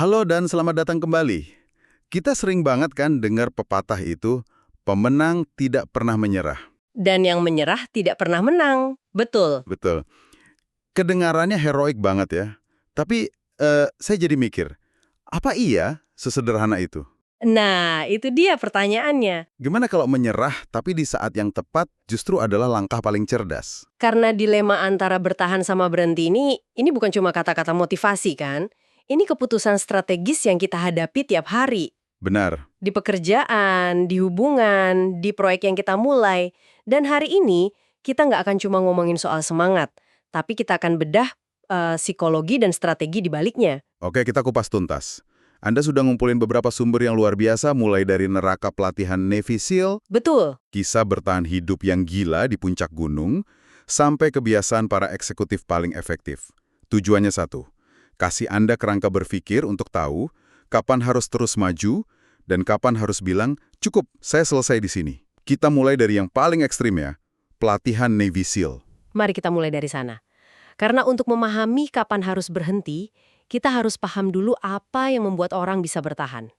Halo dan selamat datang kembali. Kita sering banget kan dengar pepatah itu, pemenang tidak pernah menyerah. Dan yang menyerah tidak pernah menang. Betul. Betul. Kedengarannya heroik banget ya. Tapi saya jadi mikir, apa iya sesederhana itu? Nah, itu dia pertanyaannya. Gimana kalau menyerah tapi di saat yang tepat justru adalah langkah paling cerdas? Karena dilema antara bertahan sama berhenti ini bukan cuma kata-kata motivasi kan? Ini keputusan strategis yang kita hadapi tiap hari. Benar. Di pekerjaan, di hubungan, di proyek yang kita mulai. Dan hari ini, kita nggak akan cuma ngomongin soal semangat. Tapi kita akan bedah psikologi dan strategi di baliknya. Oke, kita kupas tuntas. Anda sudah ngumpulin beberapa sumber yang luar biasa, mulai dari neraka pelatihan Navy SEAL, Betul. kisah bertahan hidup yang gila di puncak gunung, sampai kebiasaan para eksekutif paling efektif. Tujuannya satu, kasih Anda kerangka berpikir untuk tahu kapan harus terus maju dan kapan harus bilang, cukup, saya selesai di sini. Kita mulai dari yang paling ekstrim ya, pelatihan Navy SEAL. Mari kita mulai dari sana. Karena untuk memahami kapan harus berhenti, kita harus paham dulu apa yang membuat orang bisa bertahan.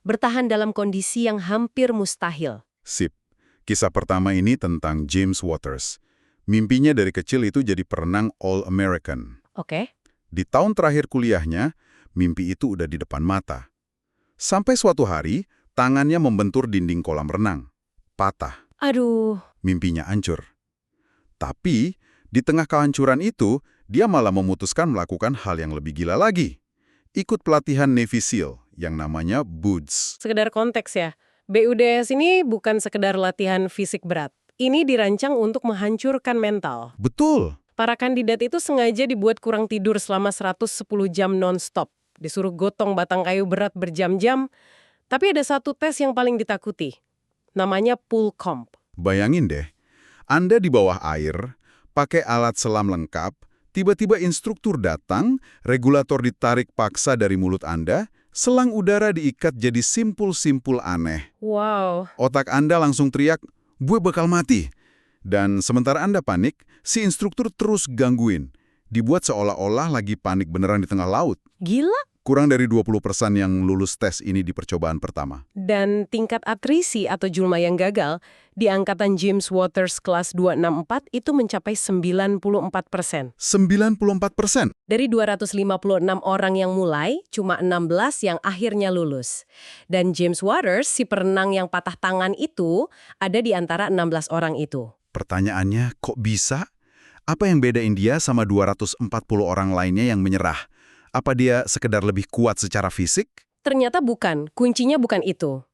Bertahan dalam kondisi yang hampir mustahil. Sip. Kisah pertama ini tentang James Waters. Mimpinya dari kecil itu jadi perenang All-American. Oke? Di tahun terakhir kuliahnya, mimpi itu udah di depan mata. Sampai suatu hari, tangannya membentur dinding kolam renang. Patah. Aduh, Mimpinya hancur. Tapi, di tengah kehancuran itu, dia malah memutuskan melakukan hal yang lebih gila lagi. Ikut pelatihan Navy SEAL yang namanya BUDS. sekedar konteks ya. BUDS ini bukan sekedar latihan fisik berat. Ini dirancang untuk menghancurkan mental. Betul. Para kandidat itu sengaja dibuat kurang tidur selama 110 jam non-stop. Disuruh gotong batang kayu berat berjam-jam. Tapi ada satu tes yang paling ditakuti. Namanya pool comp. Bayangin deh, Anda di bawah air, pakai alat selam lengkap, tiba-tiba instruktur datang, regulator ditarik paksa dari mulut Anda, selang udara diikat jadi simpul-simpul aneh. Wow. Otak Anda langsung teriak, gue bakal mati. Dan sementara Anda panik, si instruktur terus gangguin. Dibuat seolah-olah lagi panik beneran di tengah laut. Gila. Kurang dari 20% yang lulus tes ini di percobaan pertama. Dan tingkat atrisi atau julma yang gagal di angkatan James Waters kelas 264 itu mencapai 94%. 94%? Dari 256 orang yang mulai, cuma 16 yang akhirnya lulus. Dan James Waters, si perenang yang patah tangan itu, ada di antara 16 orang itu. Pertanyaannya, kok bisa? Apa yang bedain dia sama 240 orang lainnya yang menyerah? Apa dia sekedar lebih kuat secara fisik? Ternyata bukan, kuncinya bukan itu.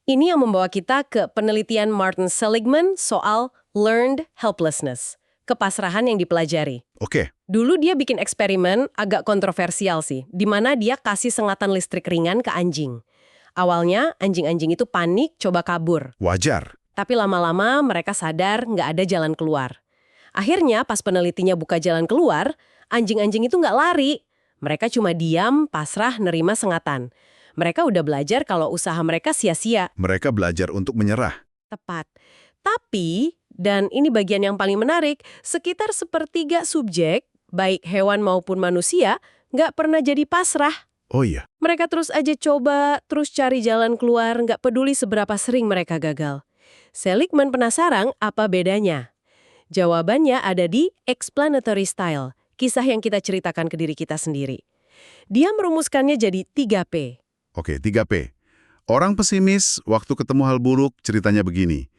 Ini yang membawa kita ke penelitian Martin Seligman soal learned helplessness, kepasrahan yang dipelajari. Oke, Dulu dia bikin eksperimen agak kontroversial sih, di mana dia kasih sengatan listrik ringan ke anjing. Awalnya, anjing-anjing itu panik, coba kabur. wajar. Tapi lama-lama mereka sadar nggak ada jalan keluar. Akhirnya pas penelitinya buka jalan keluar, anjing-anjing itu nggak lari. Mereka cuma diam, pasrah, nerima sengatan. Mereka udah belajar kalau usaha mereka sia-sia. Mereka belajar untuk menyerah. Tepat. Tapi, dan ini bagian yang paling menarik, sekitar sepertiga subjek, baik hewan maupun manusia, nggak pernah jadi pasrah. Oh iya, Mereka terus aja coba, terus cari jalan keluar, nggak peduli seberapa sering mereka gagal. Seligman penasaran apa bedanya. Jawabannya ada di explanatory style, kisah yang kita ceritakan ke diri kita sendiri. Dia merumuskannya jadi 3P. oke, 3P. Orang pesimis, waktu ketemu hal buruk, ceritanya begini.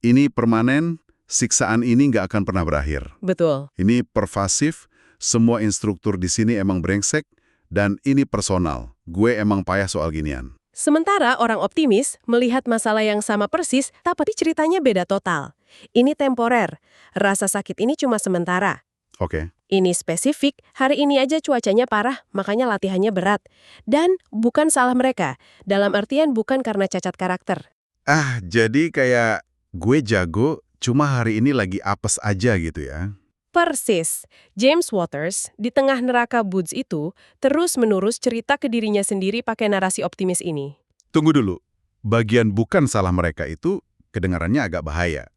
Ini permanen, siksaan ini nggak akan pernah berakhir. Betul. Ini pervasif, semua instruktur di sini emang brengsek, dan ini personal. Gue emang payah soal ginian. Sementara orang optimis melihat masalah yang sama persis, tapi ceritanya beda total. Ini temporer. Rasa sakit ini cuma sementara. Oke. Ini spesifik, hari ini aja cuacanya parah, makanya latihannya berat. Dan bukan salah mereka, dalam artian bukan karena cacat karakter. Jadi kayak gue jago, cuma hari ini lagi apes aja gitu ya. Persis, James Waters di tengah neraka Woods itu terus-menerus cerita ke dirinya sendiri pakai narasi optimis ini. Tunggu dulu, bagian bukan salah mereka itu kedengarannya agak bahaya.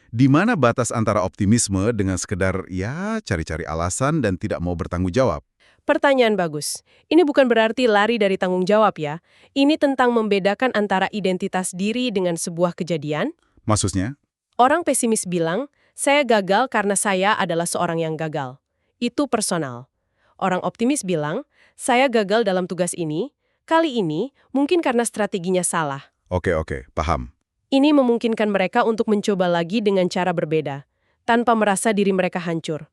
Di mana batas antara optimisme dengan sekedar ya cari-cari alasan dan tidak mau bertanggung jawab? Pertanyaan bagus. Ini bukan berarti lari dari tanggung jawab ya. Ini tentang membedakan antara identitas diri dengan sebuah kejadian. Maksudnya? Orang pesimis bilang, saya gagal karena saya adalah seorang yang gagal. Itu personal. Orang optimis bilang, saya gagal dalam tugas ini, kali ini mungkin karena strateginya salah. Oke, paham. Ini memungkinkan mereka untuk mencoba lagi dengan cara berbeda, tanpa merasa diri mereka hancur.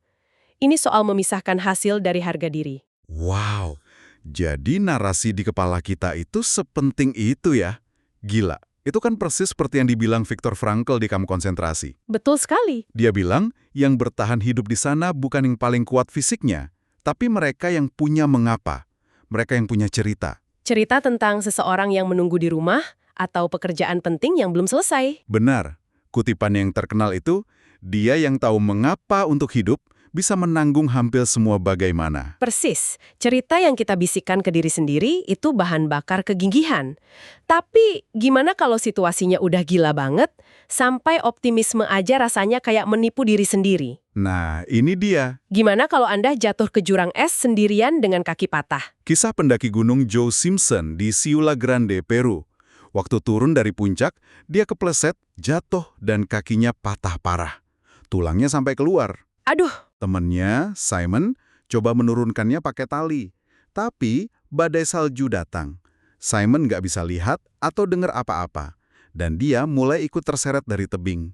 Ini soal memisahkan hasil dari harga diri. Wow, jadi narasi di kepala kita itu sepenting itu ya? Gila, itu kan persis seperti yang dibilang Viktor Frankl di kamp konsentrasi. Betul sekali. Dia bilang, yang bertahan hidup di sana bukan yang paling kuat fisiknya, tapi mereka yang punya mengapa. Mereka yang punya cerita. Cerita tentang seseorang yang menunggu di rumah atau pekerjaan penting yang belum selesai. Benar, kutipan yang terkenal itu, dia yang tahu mengapa untuk hidup, bisa menanggung hampir semua bagaimana. Persis, cerita yang kita bisikan ke diri sendiri itu bahan bakar kegigihan. Tapi gimana kalau situasinya udah gila banget, sampai optimisme aja rasanya kayak menipu diri sendiri? Nah, ini dia. Gimana kalau Anda jatuh ke jurang es sendirian dengan kaki patah? Kisah pendaki gunung Joe Simpson di Ciula Grande, Peru. Waktu turun dari puncak, dia kepleset, jatuh, dan kakinya patah parah. Tulangnya sampai keluar. Aduh, Temennya, Simon, coba menurunkannya pakai tali. Tapi, badai salju datang. Simon nggak bisa lihat atau dengar apa-apa. Dan dia mulai ikut terseret dari tebing.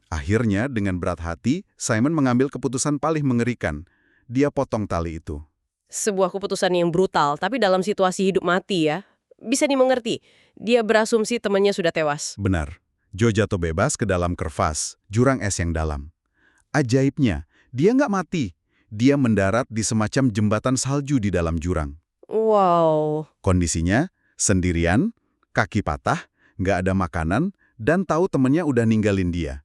Akhirnya, dengan berat hati, Simon mengambil keputusan paling mengerikan. Dia potong tali itu. sebuah keputusan yang brutal, tapi dalam situasi hidup mati ya. Bisa dimengerti, dia berasumsi temannya sudah tewas. Benar. Joe jatuh bebas ke dalam kervas, jurang es yang dalam. Ajaibnya, dia nggak mati. Dia mendarat di semacam jembatan salju di dalam jurang. Wow, Kondisinya, sendirian, kaki patah, nggak ada makanan, dan tahu temennya udah ninggalin dia.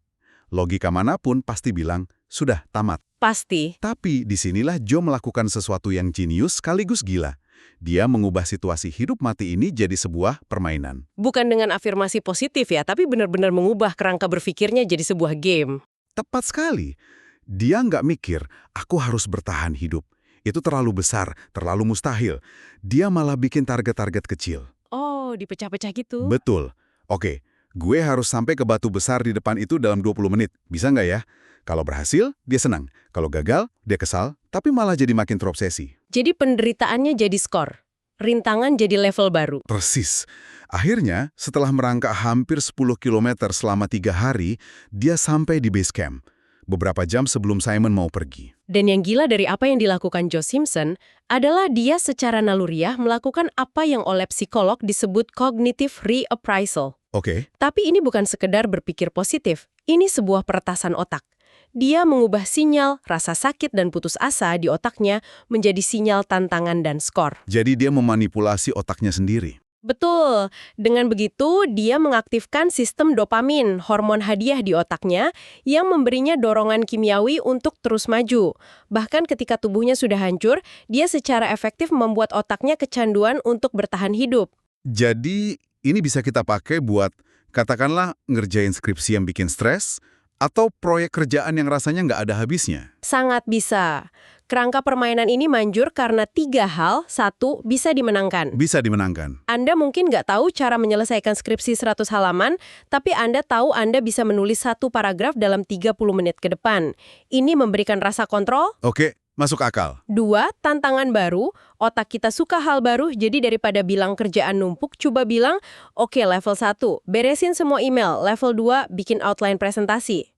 Logika manapun pasti bilang, sudah tamat. pasti. Tapi disinilah Joe melakukan sesuatu yang jenius sekaligus gila. Dia mengubah situasi hidup mati ini jadi sebuah permainan. Bukan dengan afirmasi positif ya, tapi benar-benar mengubah kerangka berpikirnya jadi sebuah game. Tepat sekali. Dia nggak mikir, aku harus bertahan hidup. Itu terlalu besar, terlalu mustahil. Dia malah bikin target-target kecil. Oh, dipecah-pecah gitu? Betul. Oke, gue harus sampai ke batu besar di depan itu dalam 20 menit. Bisa nggak ya? Kalau berhasil, dia senang. Kalau gagal, dia kesal, tapi malah jadi makin terobsesi. Jadi penderitaannya jadi skor. Rintangan jadi level baru. Persis. Akhirnya, setelah merangkak hampir 10 km selama 3 hari, dia sampai di base camp. Beberapa jam sebelum Simon mau pergi. Dan yang gila dari apa yang dilakukan Joe Simpson adalah dia secara naluriah melakukan apa yang oleh psikolog disebut cognitive reappraisal. Oke, Tapi ini bukan sekedar berpikir positif, ini sebuah peretasan otak. Dia mengubah sinyal, rasa sakit dan putus asa di otaknya menjadi sinyal tantangan dan skor. jadi dia memanipulasi otaknya sendiri. Betul, dengan begitu dia mengaktifkan sistem dopamin, hormon hadiah di otaknya yang memberinya dorongan kimiawi untuk terus maju. Bahkan ketika tubuhnya sudah hancur, dia secara efektif membuat otaknya kecanduan untuk bertahan hidup. Jadi, ini bisa kita pakai buat, katakanlah, ngerjain skripsi yang bikin stres, atau proyek kerjaan yang rasanya nggak ada habisnya. Sangat bisa. Kerangka permainan ini manjur karena 3 hal. 1, bisa dimenangkan. Bisa dimenangkan. Anda mungkin nggak tahu cara menyelesaikan skripsi 100 halaman, tapi Anda tahu Anda bisa menulis 1 paragraf dalam 30 menit ke depan. Ini memberikan rasa kontrol. Oke, masuk akal. 2, tantangan baru. Otak kita suka hal baru, jadi daripada bilang kerjaan numpuk, coba bilang, oke, level 1, beresin semua email. Level 2, bikin outline presentasi.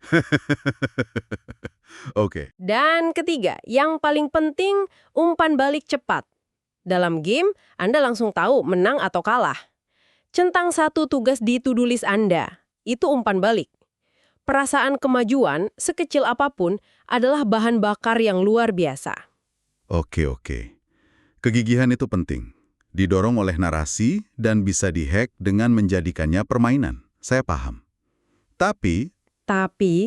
Oke. Dan ketiga, yang paling penting, umpan balik cepat. Dalam game, Anda langsung tahu menang atau kalah. Centang 1 tugas di to-do list Anda. Itu umpan balik. Perasaan kemajuan, sekecil apapun, adalah bahan bakar yang luar biasa. Oke. Kegigihan itu penting. Didorong oleh narasi dan bisa dihack dengan menjadikannya permainan. Saya paham. Tapi,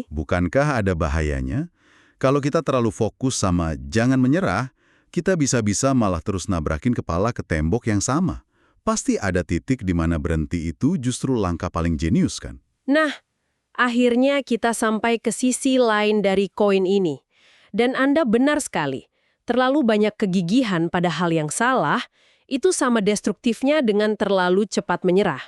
bukankah ada bahayanya? Kalau kita terlalu fokus sama jangan menyerah, kita bisa-bisa malah terus nabrakin kepala ke tembok yang sama. Pasti ada titik di mana berhenti itu justru langkah paling jenius kan? Nah, akhirnya kita sampai ke sisi lain dari koin ini. Dan Anda benar sekali. Terlalu banyak kegigihan pada hal yang salah, itu sama destruktifnya dengan terlalu cepat menyerah.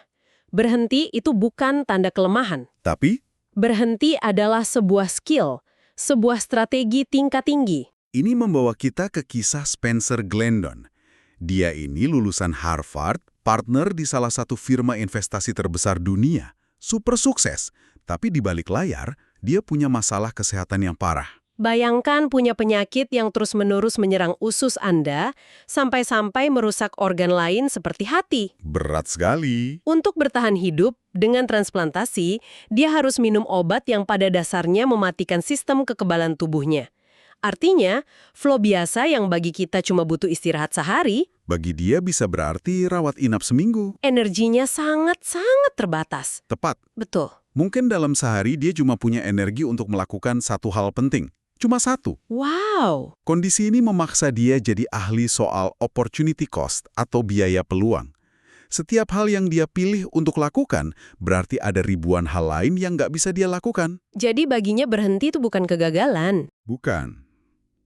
Berhenti itu bukan tanda kelemahan. Tapi, Berhenti adalah sebuah skill, sebuah strategi tingkat tinggi. ini membawa kita ke kisah Spencer Glendon. Dia ini lulusan Harvard, partner di salah satu firma investasi terbesar dunia. Super sukses, tapi di balik layar, dia punya masalah kesehatan yang parah. Bayangkan punya penyakit yang terus-menerus menyerang usus Anda, sampai-sampai merusak organ lain seperti hati. Berat sekali. Untuk bertahan hidup, dengan transplantasi, dia harus minum obat yang pada dasarnya mematikan sistem kekebalan tubuhnya. Artinya, flow biasa yang bagi kita cuma butuh istirahat sehari, Bagi dia bisa berarti rawat inap seminggu. energinya sangat-sangat terbatas. Tepat. Betul. Mungkin dalam sehari dia cuma punya energi untuk melakukan satu hal penting. Cuma satu. Wow! Kondisi ini memaksa dia jadi ahli soal opportunity cost atau biaya peluang. Setiap hal yang dia pilih untuk lakukan, berarti ada ribuan hal lain yang nggak bisa dia lakukan. Jadi baginya berhenti itu bukan kegagalan. Bukan.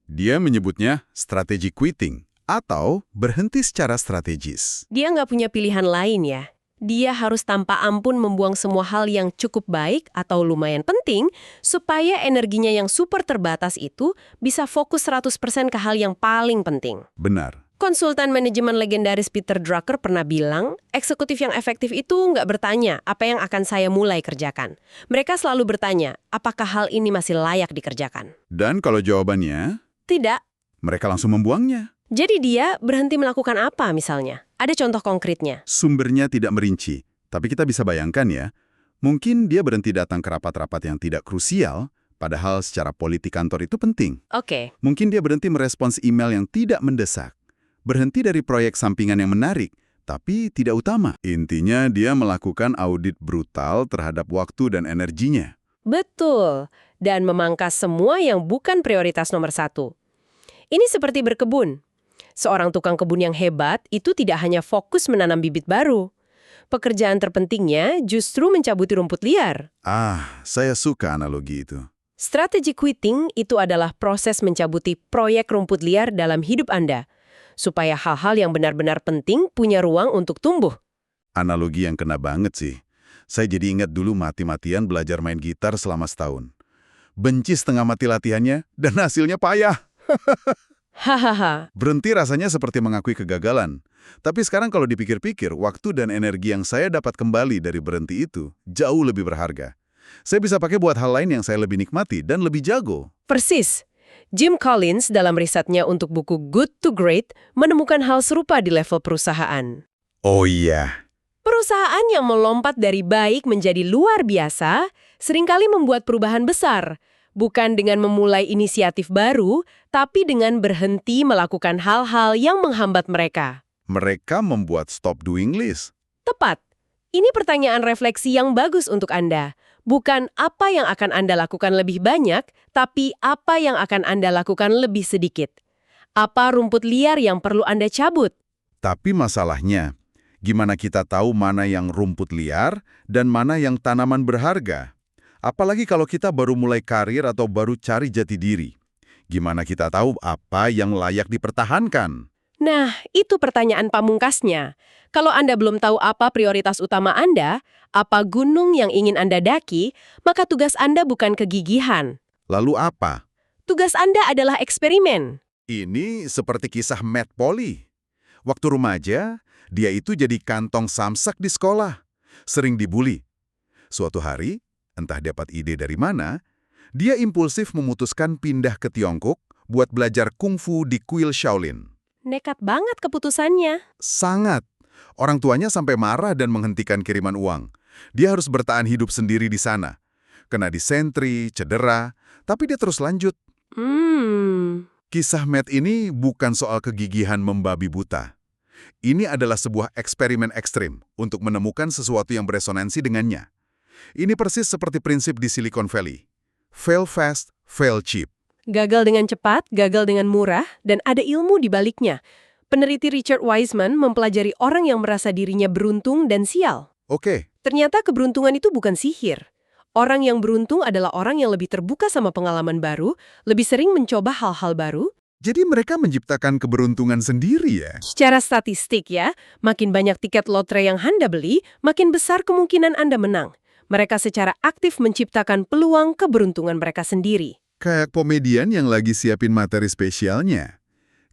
Dia menyebutnya strategi quitting atau berhenti secara strategis. Dia nggak punya pilihan lain ya. Dia harus tanpa ampun membuang semua hal yang cukup baik atau lumayan penting supaya energinya yang super terbatas itu bisa fokus 100% ke hal yang paling penting. Benar. Konsultan manajemen legendaris Peter Drucker pernah bilang, eksekutif yang efektif itu nggak bertanya apa yang akan saya mulai kerjakan. Mereka selalu bertanya, apakah hal ini masih layak dikerjakan? Dan kalau jawabannya, Tidak. mereka langsung membuangnya. Jadi dia berhenti melakukan apa misalnya? Ada contoh konkretnya? Sumbernya tidak merinci, tapi kita bisa bayangkan ya, mungkin dia berhenti datang ke rapat-rapat yang tidak krusial, padahal secara politik kantor itu penting. Oke. Mungkin dia berhenti merespons email yang tidak mendesak. Berhenti dari proyek sampingan yang menarik, tapi tidak utama. Intinya dia melakukan audit brutal terhadap waktu dan energinya. Betul. Dan memangkas semua yang bukan prioritas nomor 1. Ini seperti berkebun. Seorang tukang kebun yang hebat itu tidak hanya fokus menanam bibit baru. Pekerjaan terpentingnya justru mencabuti rumput liar. Saya suka analogi itu. Strategi quitting itu adalah proses mencabuti proyek rumput liar dalam hidup Anda, supaya hal-hal yang benar-benar penting punya ruang untuk tumbuh. Analogi yang kena banget sih. Saya jadi ingat dulu mati-matian belajar main gitar selama setahun. Benci setengah mati latihannya, dan hasilnya payah. Hahaha. Berhenti rasanya seperti mengakui kegagalan. Tapi sekarang kalau dipikir-pikir, waktu dan energi yang saya dapat kembali dari berhenti itu jauh lebih berharga. Saya bisa pakai buat hal lain yang saya lebih nikmati dan lebih jago. Persis. Jim Collins dalam risetnya untuk buku Good to Great menemukan hal serupa di level perusahaan. Oh iya. Perusahaan yang melompat dari baik menjadi luar biasa seringkali membuat perubahan besar. Bukan dengan memulai inisiatif baru, tapi dengan berhenti melakukan hal-hal yang menghambat mereka. Mereka membuat stop doing list. Tepat. Ini pertanyaan refleksi yang bagus untuk Anda. Bukan apa yang akan Anda lakukan lebih banyak, tapi apa yang akan Anda lakukan lebih sedikit. Apa rumput liar yang perlu Anda cabut? Tapi masalahnya, gimana kita tahu mana yang rumput liar dan mana yang tanaman berharga? Apalagi kalau kita baru mulai karir atau baru cari jati diri. Gimana kita tahu apa yang layak dipertahankan? Nah, itu pertanyaan pamungkasnya. Kalau Anda belum tahu apa prioritas utama Anda, apa gunung yang ingin Anda daki, maka tugas Anda bukan kegigihan. Lalu apa? Tugas Anda adalah eksperimen. Ini seperti kisah Matt Polly. Waktu remaja, dia itu jadi kantong samsak di sekolah. Sering dibully. Suatu hari, entah dapat ide dari mana, dia impulsif memutuskan pindah ke Tiongkok buat belajar kungfu di kuil Shaolin. Nekat banget keputusannya. Sangat. Orang tuanya sampai marah dan menghentikan kiriman uang. Dia harus bertahan hidup sendiri di sana. Kena disentri, cedera, tapi dia terus lanjut. Kisah Matt ini bukan soal kegigihan membabi buta. Ini adalah sebuah eksperimen ekstrim untuk menemukan sesuatu yang beresonansi dengannya. Ini persis seperti prinsip di Silicon Valley. Fail fast, fail cheap. Gagal dengan cepat, gagal dengan murah, dan ada ilmu di baliknya. Peneliti Richard Wiseman mempelajari orang yang merasa dirinya beruntung dan sial. Oke, Ternyata keberuntungan itu bukan sihir. Orang yang beruntung adalah orang yang lebih terbuka sama pengalaman baru, lebih sering mencoba hal-hal baru, Jadi mereka menciptakan keberuntungan sendiri ya? Secara statistik ya, makin banyak tiket lotre yang Anda beli, makin besar kemungkinan Anda menang. Mereka secara aktif menciptakan peluang keberuntungan mereka sendiri. Kayak komedian yang lagi siapin materi spesialnya.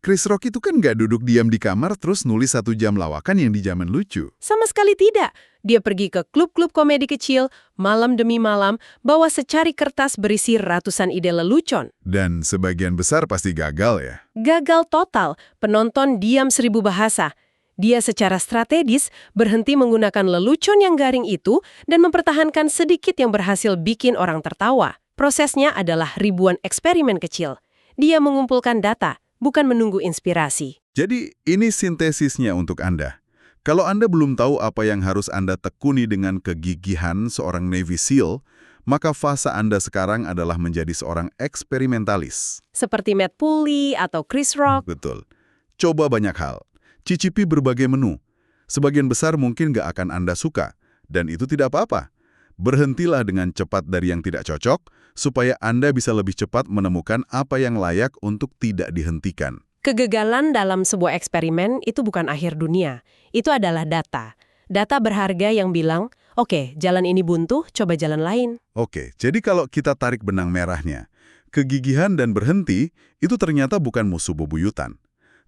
Chris Rock itu kan nggak duduk diam di kamar terus nulis 1 jam lawakan yang dijamin lucu. Sama sekali tidak. Dia pergi ke klub-klub komedi kecil, malam demi malam, bawa secari kertas berisi ratusan ide lelucon. Dan sebagian besar pasti gagal ya. Gagal total, penonton diam 1000 bahasa. Dia secara strategis berhenti menggunakan lelucon yang garing itu dan mempertahankan sedikit yang berhasil bikin orang tertawa. Prosesnya adalah ribuan eksperimen kecil. Dia mengumpulkan data, bukan menunggu inspirasi. Jadi ini sintesisnya untuk Anda. Kalau Anda belum tahu apa yang harus Anda tekuni dengan kegigihan seorang Navy SEAL, maka fase Anda sekarang adalah menjadi seorang eksperimentalis. Seperti Matt Pulley atau Chris Rock. Betul. Coba banyak hal. Cicipi berbagai menu. Sebagian besar mungkin nggak akan Anda suka, dan itu tidak apa-apa. Berhentilah dengan cepat dari yang tidak cocok, supaya Anda bisa lebih cepat menemukan apa yang layak untuk tidak dihentikan. Kegagalan dalam sebuah eksperimen itu bukan akhir dunia. Itu adalah data. Data berharga yang bilang, oke, jalan ini buntu, coba jalan lain. Oke, jadi kalau kita tarik benang merahnya, kegigihan dan berhenti itu ternyata bukan musuh bebuyutan.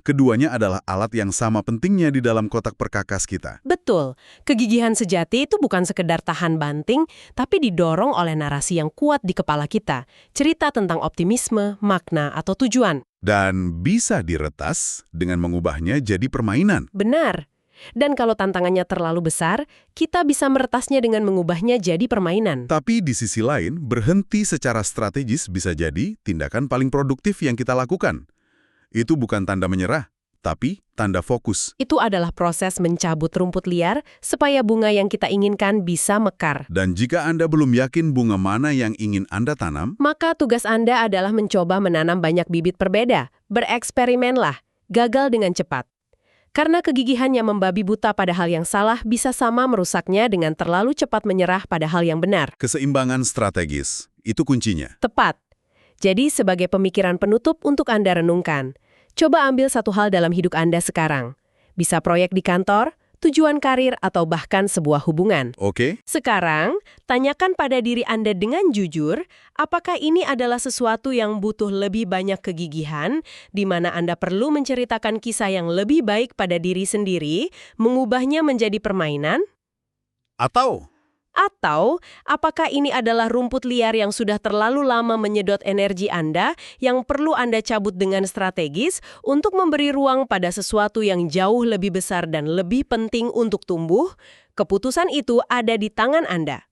Keduanya adalah alat yang sama pentingnya di dalam kotak perkakas kita. Betul, kegigihan sejati itu bukan sekedar tahan banting, tapi didorong oleh narasi yang kuat di kepala kita. Cerita tentang optimisme, makna, atau tujuan. Dan bisa diretas dengan mengubahnya jadi permainan. Benar. Dan kalau tantangannya terlalu besar, kita bisa meretasnya dengan mengubahnya jadi permainan. Tapi di sisi lain, berhenti secara strategis bisa jadi tindakan paling produktif yang kita lakukan. Itu bukan tanda menyerah, tapi tanda fokus. Itu adalah proses mencabut rumput liar supaya bunga yang kita inginkan bisa mekar. Dan jika Anda belum yakin bunga mana yang ingin Anda tanam, Maka tugas Anda adalah mencoba menanam banyak bibit berbeda. Bereksperimenlah, gagal dengan cepat. Karena kegigihan yang membabi buta pada hal yang salah bisa sama merusaknya dengan terlalu cepat menyerah pada hal yang benar. keseimbangan strategis, itu kuncinya. Tepat. Jadi sebagai pemikiran penutup untuk Anda renungkan, coba ambil satu hal dalam hidup Anda sekarang. Bisa proyek di kantor, tujuan karir, atau bahkan sebuah hubungan. Oke? Sekarang, tanyakan pada diri Anda dengan jujur, apakah ini adalah sesuatu yang butuh lebih banyak kegigihan, di mana Anda perlu menceritakan kisah yang lebih baik pada diri sendiri, mengubahnya menjadi permainan? Atau, apakah ini adalah rumput liar yang sudah terlalu lama menyedot energi Anda yang perlu Anda cabut dengan strategis untuk memberi ruang pada sesuatu yang jauh lebih besar dan lebih penting untuk tumbuh? Keputusan itu ada di tangan Anda.